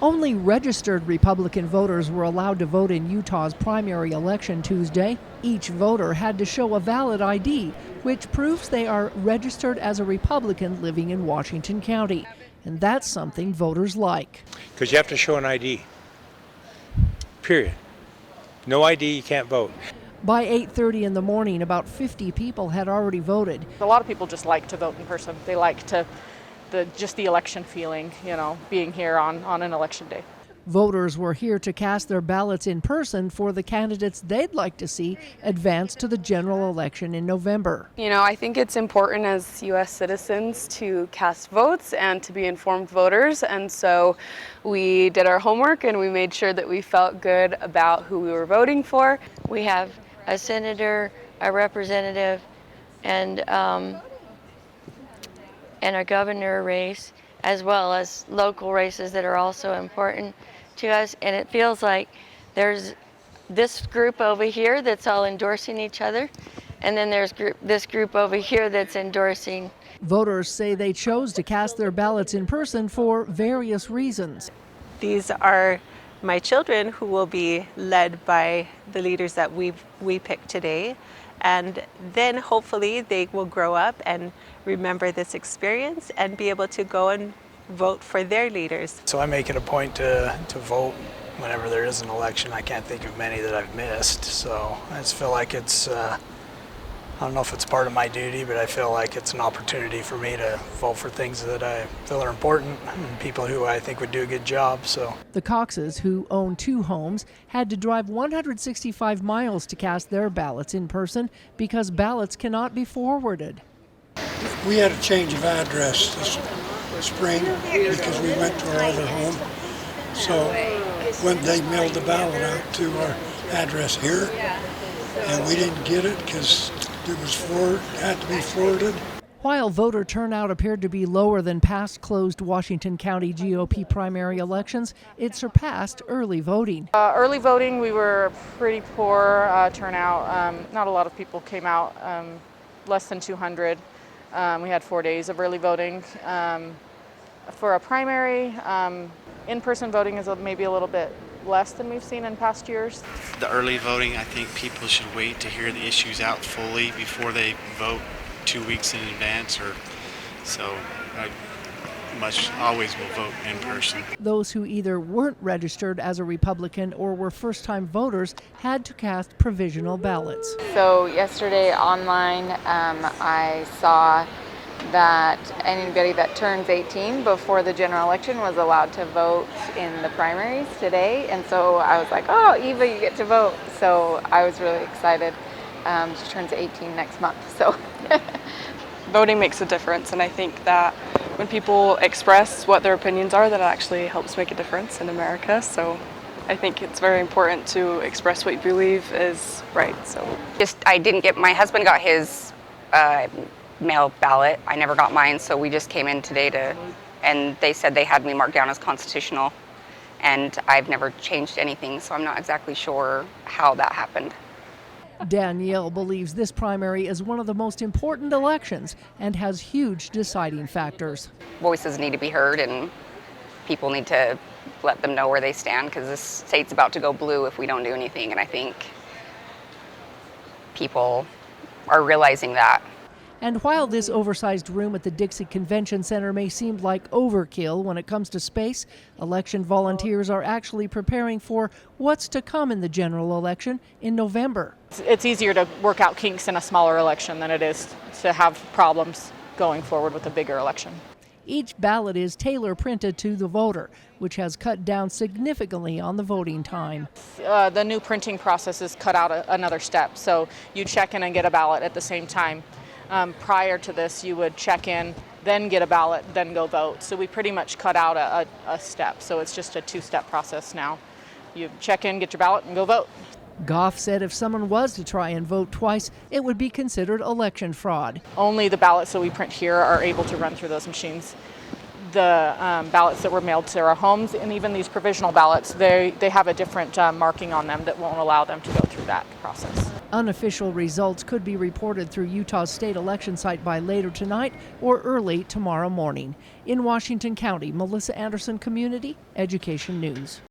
Only registered Republican voters were allowed to vote in Utah's primary election Tuesday. Each voter had to show a valid ID, which proves they are registered as a Republican living in Washington County. And that's something voters like. Because you have to show an ID. Period. No ID, you can't vote. By 8:30 in the morning, about 50 people had already voted. A lot of people just like to vote in person. They like just the election feeling, being here on an election day. Voters were here to cast their ballots in person for the candidates they'd like to see advance to the general election in November. I think it's important as U.S. citizens to cast votes and to be informed voters. And so we did our homework and we made sure that we felt good about who we were voting for. We have a senator, a representative, and a governor race, as well as local races that are also important to us. And it feels like there's this group over here that's all endorsing each other, and then there's this group over here that's endorsing. Voters say they chose to cast their ballots in person for various reasons. These are my children who will be led by the leaders that we pick today. And then hopefully they will grow up and remember this experience and be able to go and vote for their leaders. So I make it a point to vote whenever there is an election. I can't think of many that I've missed. So I just feel like it's, I don't know if it's part of my duty, but I feel like it's an opportunity for me to vote for things that I feel are important and people who I think would do a good job. So the Coxes, who own 2 homes, had to drive 165 miles to cast their ballots in person because ballots cannot be forwarded. We had a change of address this spring because we went to our other home. So when they mailed the ballot out to our address here, and we didn't get it because it had to be forwarded. While voter turnout appeared to be lower than past closed Washington County GOP primary elections, it surpassed early voting. Early voting, we were pretty poor turnout. Not a lot of people came out, less than 200. We had 4 days of early voting. For a primary, in-person voting is maybe a little bit less than we've seen in past years. The early voting, I think people should wait to hear the issues out fully before they vote 2 weeks in advance, I always will vote in person. Those who either weren't registered as a Republican or were first-time voters had to cast provisional ballots. So yesterday online, I saw that anybody that turns 18 before the general election was allowed to vote in the primaries today. And so I was like, oh, Eva, you get to vote. So I was really excited. She turns 18 next month. So Voting makes a difference, and I think that when people express what their opinions are, that actually helps make a difference in America. So I think it's very important to express what you believe is right. So my husband got his mail ballot. I never got mine, so we just came in today and they said they had me marked down as constitutional, and I've never changed anything, so I'm not exactly sure how that happened. Danielle believes this primary is one of the most important elections and has huge deciding factors. Voices need to be heard, and people need to let them know where they stand, because this state's about to go blue if we don't do anything, and I think people are realizing that. And while this oversized room at the Dixie Convention Center may seem like overkill when it comes to space, election volunteers are actually preparing for what's to come in the general election in November. It's easier to work out kinks in a smaller election than it is to have problems going forward with a bigger election. Each ballot is tailor printed to the voter, which has cut down significantly on the voting time. The new printing process has cut out another step, so you check in and get a ballot at the same time. Prior to this, you would check in, then get a ballot, then go vote. So we pretty much cut out a step. So it's just a 2-step process now. You check in, get your ballot, and go vote. Goff said if someone was to try and vote twice, it would be considered election fraud. Only the ballots that we print here are able to run through those machines. The ballots that were mailed to our homes, and even these provisional ballots, they have a different marking on them that won't allow them to go through that process. Unofficial results could be reported through Utah's state election site by later tonight or early tomorrow morning. In Washington County, Melissa Anderson, Community Education News.